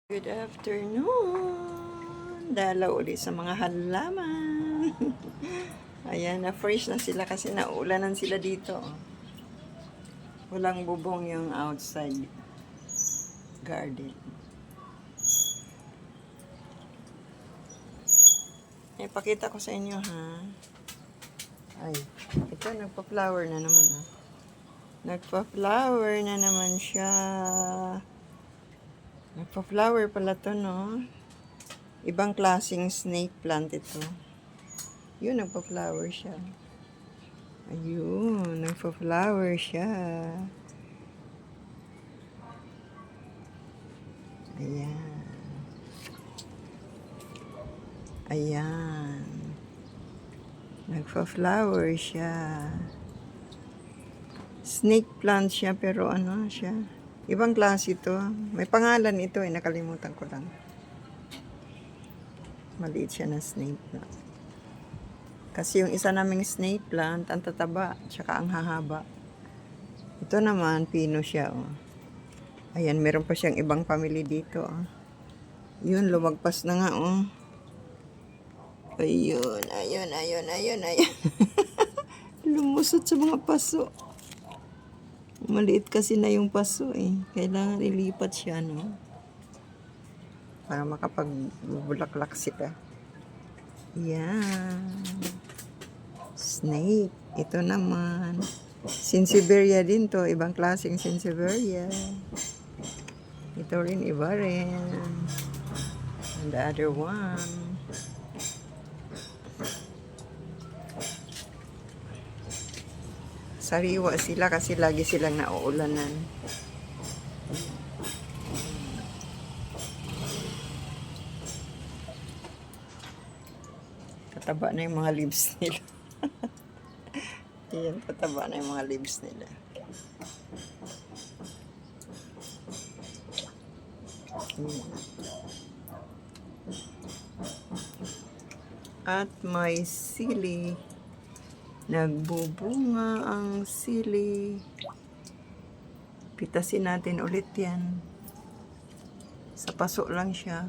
Good afternoon! Dalaw ulit sa mga halaman. Ayan, na-fresh na sila kasi naulanan sila dito. Walang bubong yung outside garden. Ipakita ko sa inyo, ha? Ay, ito nagpa-flower na naman, ha? Nagpa-flower na naman siya. Nagpa-flower pala to, no? Ibang klaseng snake plant ito. Yun, nagpa-flower siya. Ayun, nagpa-flower siya. Ayan. Ayan. Nagpa-flower siya. Snake plant siya, pero ano siya? Ibang klase ito. May pangalan ito eh, nakalimutan ko lang. Maliit siya na snake plant. Kasi yung isa naming snake plant, ang tataba, tsaka ang hahaba. Ito naman, pino siya, oh. Ayan, meron pa siyang ibang family dito, oh. Yun, lumagpas na nga, oh. Ayun, ayun, ayun, ayun, ayun. Lumusot sa mga paso. Maliit kasi na yung paso, eh. Kailangan ilipat siya, no? Para makapagbulaklak sila. Yan. Snake. Ito naman. Sansevieria din to. Ibang klaseng Sansevieria. Ito rin, iba rin. And the other one. Sariwa sila kasi lagi silang nauulanan. Tataba na yung mga leaves nila. Ayan, tataba na yung mga leaves nila. At may sili. Nagbubunga ang sili. Pitasin natin ulit yan. Sa paso lang siya.